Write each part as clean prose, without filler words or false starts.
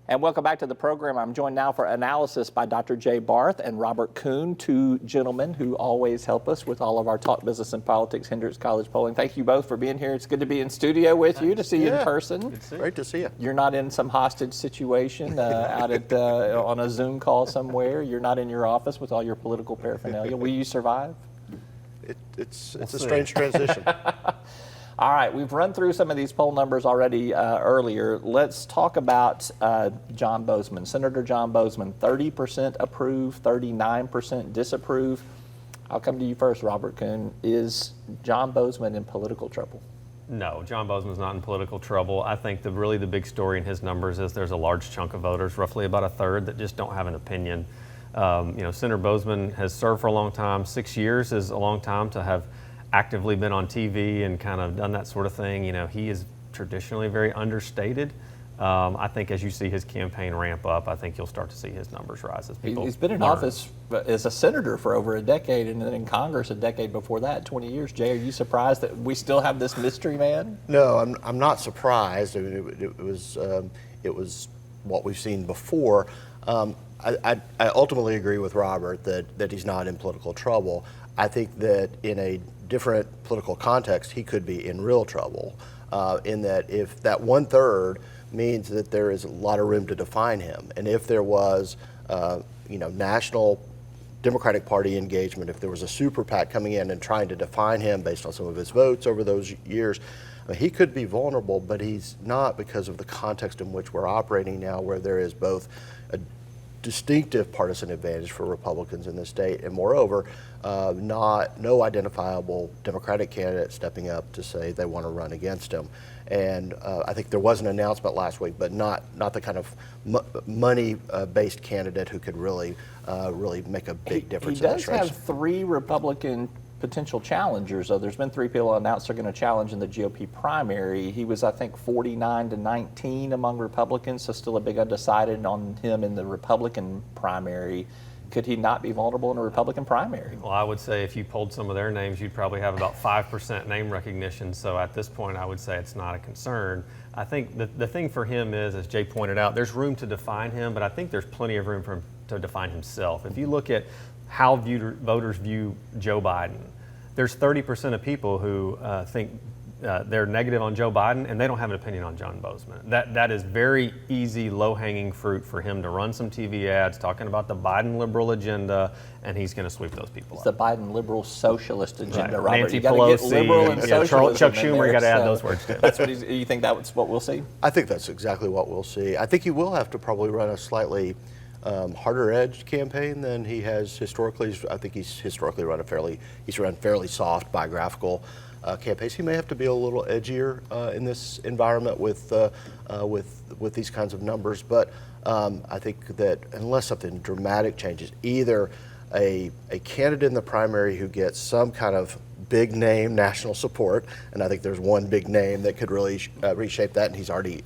And welcome back to the program. I'm joined now for analysis by Dr. J. Barth and Robert Coon, two gentlemen who always help us with all of our Talk Business and Politics Hendrix College polling. Thank you both for being here. It's good to be in studio with you, to see you in person. Great to see you. You're not in some hostage situation out at on a Zoom call somewhere. You're not in your office with all your political paraphernalia. Will you survive? It's a strange transition. All right, we've run through some of these poll numbers already earlier. Let's talk about John Bozeman, Senator John Bozeman. 30% approve, 39% disapprove. I'll come to you first, Robert Coon. Is John Bozeman in political trouble? No, John Bozeman's not in political trouble. I think really the big story in his numbers is there's a large chunk of voters, roughly about a third, that just don't have an opinion. Senator Bozeman has served for a long time. 6 years is a long time to have actively been on TV and kind of done that sort of thing. He is traditionally very understated. I think as you see his campaign ramp up, I think you'll start to see his numbers rise as people He's been in learn. office as a senator for over a decade, and then in Congress a decade before that, 20 years. Jay, are you surprised that we still have this mystery man? No, I'm not surprised. I mean, it was what we've seen before. I ultimately agree with Robert that he's not in political trouble. I think that in a different political context, he could be in real trouble, in that if that 1/3 means that there is a lot of room to define him, and if there was, national Democratic Party engagement, if there was a super PAC coming in and trying to define him based on some of his votes over those years, he could be vulnerable, but he's not, because of the context in which we're operating now, where there is both a distinctive partisan advantage for Republicans in the state, and moreover, no identifiable Democratic candidate stepping up to say they want to run against him. And I think there was an announcement last week, but not the kind of money-based candidate who could really make a big difference. He does have 3 Republican potential challengers, though. There's been 3 people announced are going to challenge in the GOP primary. He was, I think, 49-19 among Republicans, so still a big undecided on him in the Republican primary. Could he not be vulnerable in a Republican primary? Well, I would say if you pulled some of their names, you'd probably have about 5% name recognition. So at this point, I would say it's not a concern. I think the thing for him is, as Jay pointed out, there's room to define him, but I think there's plenty of room for him to define himself. If you look at how voters view Joe Biden, there's 30% of people who think they're negative on Joe Biden, and they don't have an opinion on John Bozeman. That is very easy, low-hanging fruit for him to run some TV ads talking about the Biden liberal agenda, and he's going to sweep those people It's up. the Biden liberal socialist agenda, Right. Robert. Nancy You got to Pelosi, get liberal and socialism Chuck in Schumer, there, you got to add so those words too. That's what you think that's what we'll see? I think that's exactly what we'll see. I think he will have to probably run a slightly harder-edged campaign than he has historically. I think he's historically run fairly soft biographical campaigns. He may have to be a little edgier in this environment with these kinds of numbers. But I think that unless something dramatic changes, either a candidate in the primary who gets some kind of big name national support, and I think there's one big name that could really reshape that, and he's already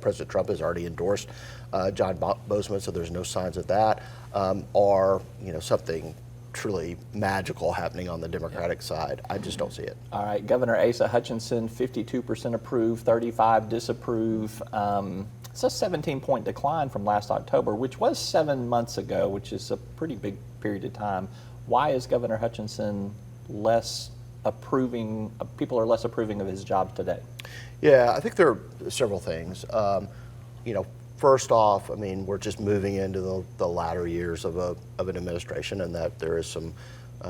President Trump has already endorsed John Bozeman, so there's no signs of that, or something truly magical happening on the Democratic side. I just don't see it. All right, Governor Asa Hutchinson, 52% approve, 35 disapprove. It's a 17-point decline from last October, which was 7 months ago, which is a pretty big period of time. Why is Governor Hutchinson less approving? People are less approving of his job today. Yeah, I think there are several things. First off, I mean, we're just moving into the latter years of an administration, and that there is some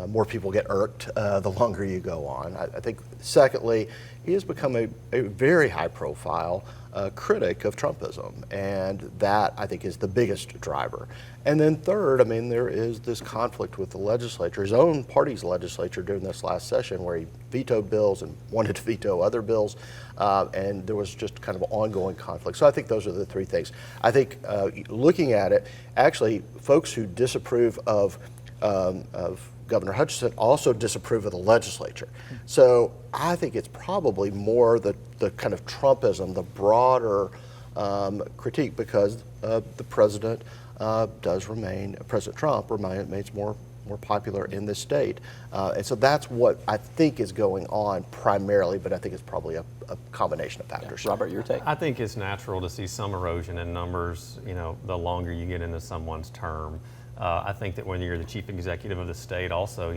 more people get irked the longer you go on. I think, secondly, he has become a very high-profile critic of Trumpism, and that, I think, is the biggest driver. And then third, I mean, there is this conflict with the legislature, his own party's legislature during this last session, where he vetoed bills and wanted to veto other bills, and there was just kind of ongoing conflict. So I think those are the 3 things. I think looking at it, actually, folks who disapprove of Governor Hutchinson also disapprove of the legislature. So I think it's probably more the kind of Trumpism, the broader critique, because the president President Trump remains more more popular in this state. And so that's what I think is going on primarily, but I think it's probably a combination of factors. Robert, your take? I think it's natural to see some erosion in numbers, the longer you get into someone's term. I think that when you're the chief executive of the state also,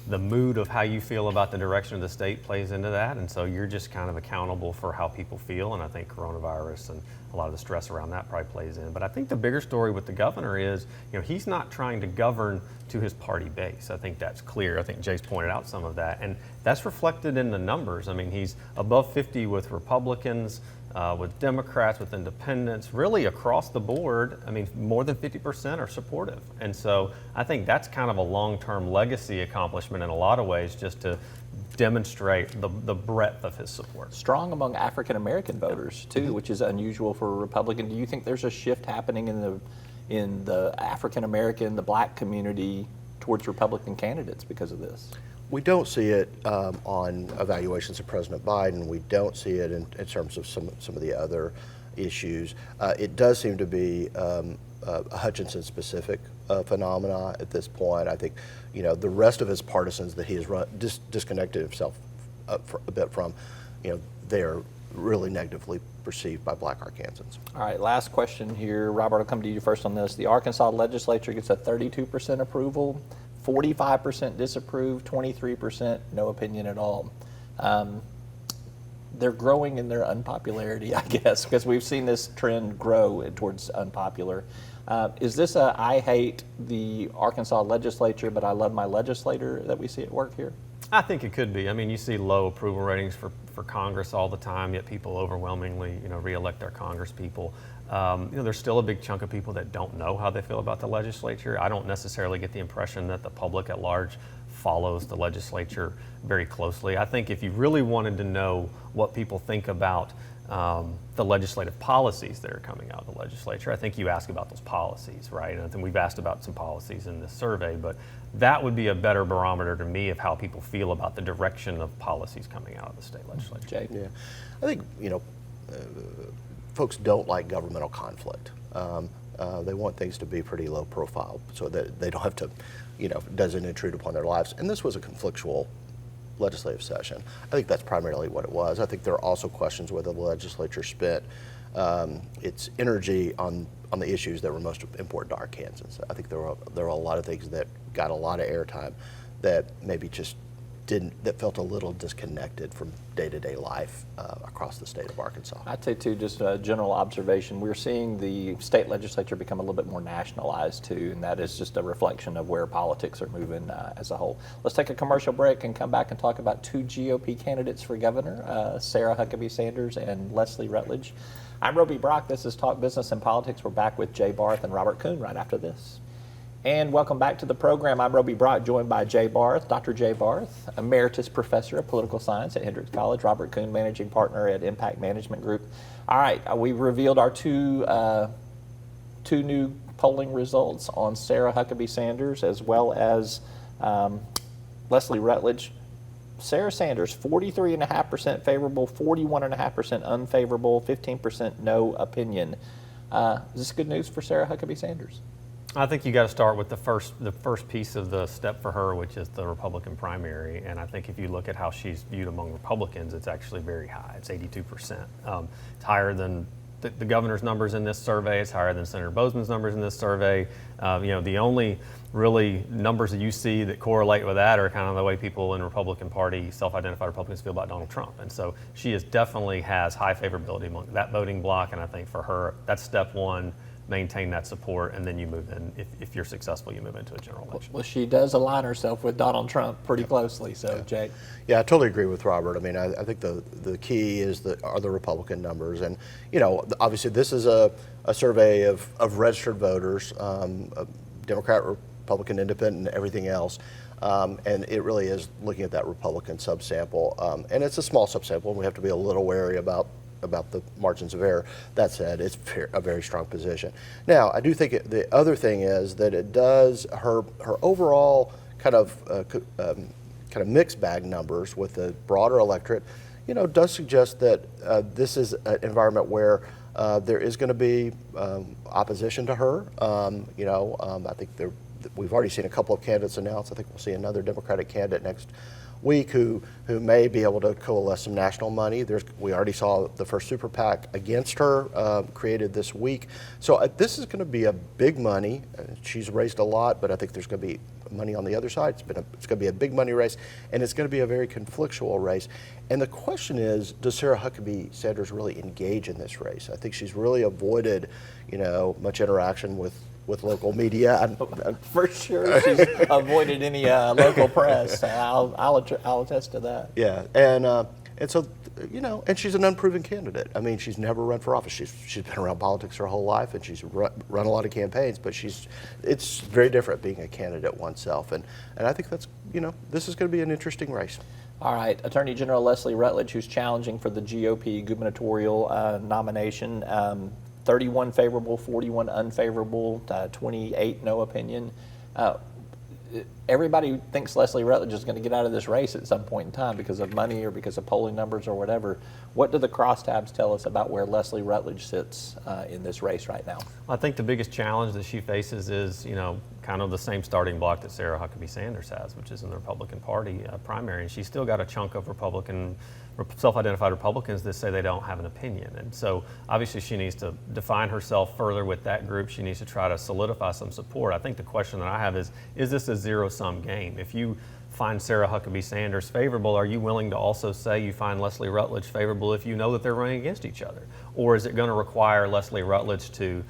the mood of how you feel about the direction of the state plays into that. And so you're just kind of accountable for how people feel. And I think coronavirus and a lot of the stress around that probably plays in. But I think the bigger story with the governor is, he's not trying to govern to his party base. I think that's clear. I think Jay's pointed out some of that. And that's reflected in the numbers. I mean, he's above 50 with Republicans, with Democrats, with independents, really across the board. I mean, more than 50% are supportive. And so I think that's kind of a long-term legacy accomplishment in a lot of ways, just to demonstrate the breadth of his support. Strong among African American voters too, which is unusual for a Republican. Do you think there's a shift happening in the African American, the black community towards Republican candidates because of this? We don't see it on evaluations of President Biden. We don't see it in terms of some of the other issues. It does seem to be a Hutchinson-specific phenomena at this point. I think, the rest of his partisans that he has disconnected himself a bit from, they're really negatively perceived by black Arkansans. All right, last question here. Robert, I'll come to you first on this. The Arkansas legislature gets a 32% approval, 45% disapprove, 23% no opinion at all. They're growing in their unpopularity, I guess, because we've seen this trend grow towards unpopular. Is this a I hate the Arkansas legislature, but I love my legislator that we see at work here? I think it could be. I mean, you see low approval ratings for Congress all the time, yet people overwhelmingly, reelect their Congress people. There's still a big chunk of people that don't know how they feel about the legislature. I don't necessarily get the impression that the public at large follows the legislature very closely. I think if you really wanted to know what people think about the legislative policies that are coming out of the legislature, I think you ask about those policies, right? And I think we've asked about some policies in this survey, but that would be a better barometer to me of how people feel about the direction of policies coming out of the state legislature. Jay? Yeah, I think, folks don't like governmental conflict. They want things to be pretty low profile so that they don't have to, doesn't intrude upon their lives. And this was a conflictual legislative session. I think that's primarily what it was. I think there are also questions whether the legislature spent its energy on the issues that were most important to Arkansans. I think there were a lot of things that got a lot of airtime that maybe just that felt a little disconnected from day-to-day life across the state of Arkansas. I'd say too, just a general observation, we're seeing the state legislature become a little bit more nationalized too, and that is just a reflection of where politics are moving as a whole. Let's take a commercial break and come back and talk about two GOP candidates for governor, Sarah Huckabee Sanders and Leslie Rutledge. I'm Roby Brock. This is Talk Business and Politics. We're back with Jay Barth and Robert Coon right after this. And welcome back to the program. I'm Roby Brock, joined by Jay Barth, Dr. Jay Barth, Emeritus Professor of Political Science at Hendrix College, Robert Coon, Managing Partner at Impact Management Group. All right, we revealed our two new polling results on Sarah Huckabee Sanders as well as Leslie Rutledge. Sarah Sanders, 43.5% favorable, 41.5% unfavorable, 15% no opinion. Is this good news for Sarah Huckabee Sanders? I think you got to start with the first piece of the step for her, which is the Republican primary. And I think if you look at how she's viewed among Republicans, it's actually very high. It's 82%. It's higher than the governor's numbers in this survey. It's higher than Senator Bozeman's numbers in this survey. The only really numbers that you see that correlate with that are kind of the way people in Republican Party, self-identified Republicans, feel about Donald Trump. And so she definitely has high favorability among that voting bloc. And I think for her, that's step one. Maintain that support, and then you move in. If you're successful, you move into a general election. Well, she does align herself with Donald Trump pretty closely. So, Jay. Yeah, I totally agree with Robert. I mean, I think the key are the Republican numbers, and obviously this is a survey of registered voters, Democrat, Republican, Independent, and everything else. And it really is looking at that Republican subsample, and it's a small subsample, and we have to be a little wary about the margins of error. That said, it's a very strong position. Now, I do think the other thing is that it does her overall kind of mixed bag numbers with the broader electorate, does suggest that this is an environment where there is going to be opposition to her. I think we've already seen a couple of candidates announced. I think we'll see another Democratic candidate next week who may be able to coalesce some national money. We already saw the first super PAC against her created this week. So this is going to be a big money. She's raised a lot, but I think there's going to be money on the other side. It's going to be a big money race, and it's going to be a very conflictual race. And the question is, does Sarah Huckabee Sanders really engage in this race? I think she's really avoided, much interaction with local media. For sure, she's avoided any local press. I'll attest to that. Yeah, and so, and she's an unproven candidate. I mean, she's never run for office. She's been around politics her whole life, and she's run a lot of campaigns. But it's very different being a candidate oneself. And I think that's, this is going to be an interesting race. All right, Attorney General Leslie Rutledge, who's challenging for the GOP gubernatorial nomination. 31 favorable, 41 unfavorable, 28 no opinion. Everybody thinks Leslie Rutledge is going to get out of this race at some point in time because of money or because of polling numbers or whatever. What do the crosstabs tell us about where Leslie Rutledge sits in this race right now? I think the biggest challenge that she faces is, kind of the same starting block that Sarah Huckabee Sanders has, which is in the Republican Party primary. And she's still got a chunk of self-identified Republicans that say they don't have an opinion. And so obviously she needs to define herself further with that group. She needs to try to solidify some support. I think the question that I have is this a zero-sum game? If you find Sarah Huckabee Sanders favorable, are you willing to also say you find Leslie Rutledge favorable if you know that they're running against each other? Or is it going to require Leslie Rutledge to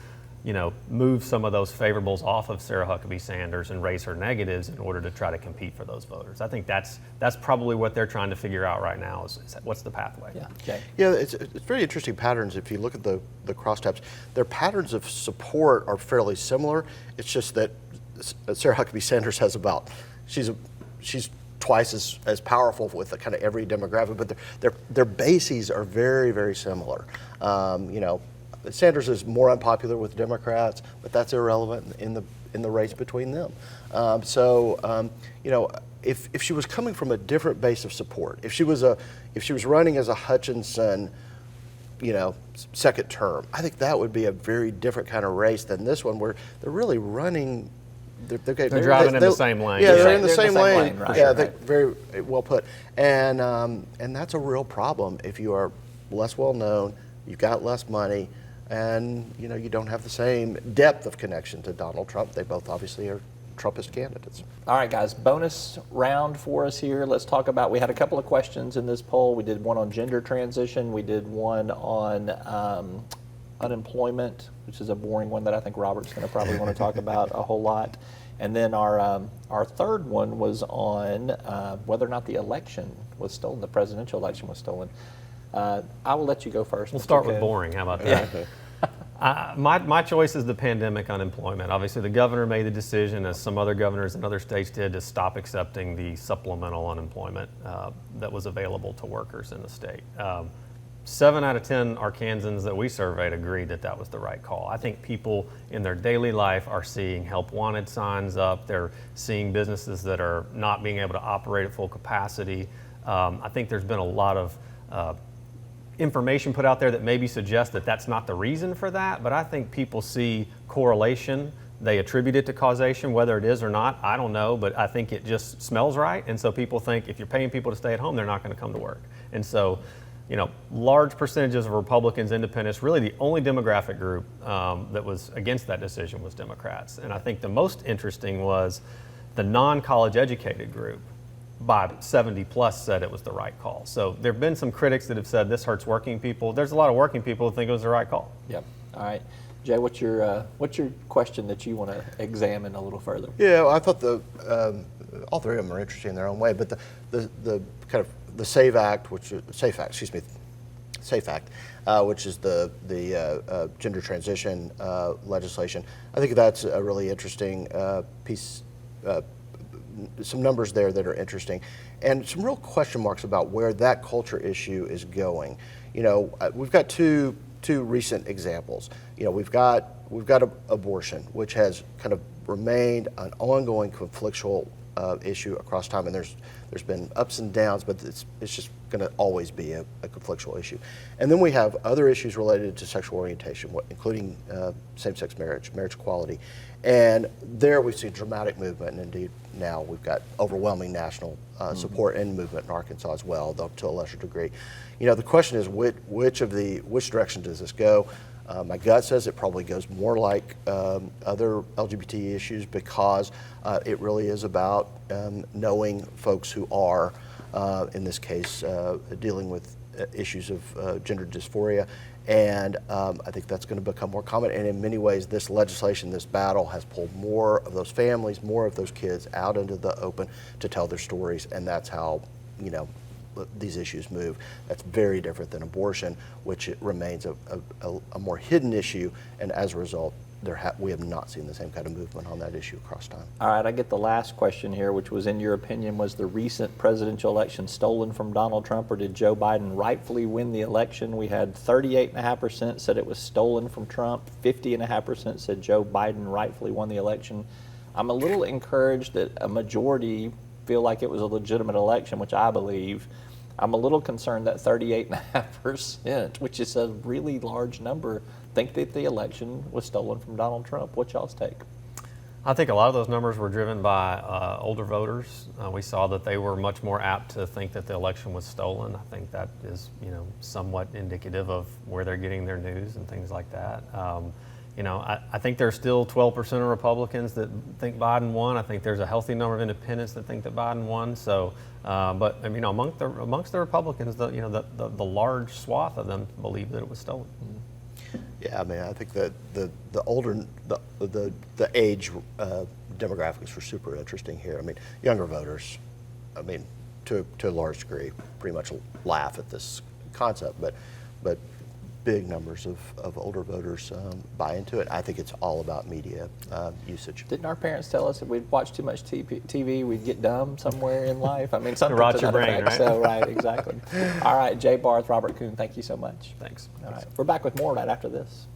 move some of those favorables off of Sarah Huckabee Sanders and raise her negatives in order to try to compete for those voters? I think that's probably what they're trying to figure out right now is what's the pathway. Yeah, Jay. Yeah, it's very interesting patterns. If you look at the crosstabs, their patterns of support are fairly similar. It's just that Sarah Huckabee Sanders has she's twice as powerful with kind of every demographic, but their bases are very, very similar. Sanders is more unpopular with Democrats, but that's irrelevant in the race between them. If she was coming from a different base of support, if she was running as a Hutchinson, second term, I think that would be a very different kind of race than this one, where they're really running. They're driving in the same lane. Yeah, they're in the same lane. Right, yeah, right. Very well put. And that's a real problem if you are less well known, you've got less money, and you don't have the same depth of connection to Donald Trump. They both obviously are Trumpist candidates. All right, guys, bonus round for us here. Let's talk about, we had a couple of questions in this poll. We did one on gender transition. We did one on unemployment, which is a boring one that I think Robert's going to probably want to talk about a whole lot. And then our third one was on whether or not the election was stolen, the presidential election was stolen. I will let you go first. We'll start with boring. How about that? Yeah. My choice is the pandemic unemployment. Obviously, the governor made the decision, as some other governors in other states did, to stop accepting the supplemental unemployment that was available to workers in the state. 7 out of 10 Arkansans that we surveyed agreed that that was the right call. I think people in their daily life are seeing help wanted signs up. They're seeing businesses that are not being able to operate at full capacity. I think there's been a lot of information put out there that maybe suggests that that's not the reason for that, but I think people see correlation. They attribute it to causation, whether it is or not, I don't know, but I think it just smells right. And so people think if you're paying people to stay at home, they're not going to come to work. And so, large percentages of Republicans, independents, really the only demographic group that was against that decision was Democrats. And I think the most interesting was the non-college educated group, by 70 plus, said it was the right call. So there have been some critics that have said this hurts working people. There's a lot of working people who think it was the right call. Yep. All right. Jay, what's your question that you want to examine a little further? Yeah, well, I thought all three of them are interesting in their own way, but the kind of the SAFE Act, which is SAFE Act, which is the gender transition legislation. I think that's a really interesting piece. Some numbers there that are interesting, and some real question marks about where that culture issue is going. We've got two recent examples. We've got abortion, which has kind of remained an ongoing conflictual issue across time, and there's been ups and downs, but it's just going to always be a conflictual issue. And then we have other issues related to sexual orientation, including same-sex marriage equality. And there we've seen dramatic movement, and indeed now we've got overwhelming national support and movement in Arkansas as well, though to a lesser degree. You know, the question is which direction does this go? My gut says it probably goes more like other LGBT issues, because it really is about knowing folks who are, in this case, dealing with issues of gender dysphoria. And I think that's going to become more common. And in many ways, this legislation, this battle, has pulled more of those families, more of those kids out into the open to tell their stories. And that's how, you know, these issues move. That's very different than abortion, which it remains a more hidden issue. And as a result, we have not seen the same kind of movement on that issue across time. All right, I get the last question here, which was, in your opinion, was the recent presidential election stolen from Donald Trump, or did Joe Biden rightfully win the election? We had 38.5% said it was stolen from Trump, 50.5% said Joe Biden rightfully won the election. I'm a little encouraged that a majority feel like it was a legitimate election, which I believe. I'm a little concerned that 38.5%, which is a really large number, think that the election was stolen from Donald Trump. What's y'all's take? I think a lot of those numbers were driven by older voters. We saw that they were much more apt to think that the election was stolen. I think that is, you know, somewhat indicative of where they're getting their news and things like that. You know, I think there's still 12% of Republicans that think Biden won. I think there's a healthy number of independents that think that Biden won. So, but I mean, amongst the Republicans, the large swath of them believe that it was stolen. Yeah, I mean, I think that the age demographics were super interesting here. I mean, younger voters, I mean, to a large degree, pretty much laugh at this concept, but big numbers of older voters buy into it. I think it's all about media usage. Didn't our parents tell us if we'd watch too much TV, we'd get dumb somewhere in life? I mean, something Rot to your that brain, effect. right? So, right, exactly. All right, Jay, Barth, Robert Coon, thank you so much. Thanks. All right, we're back with more right after this.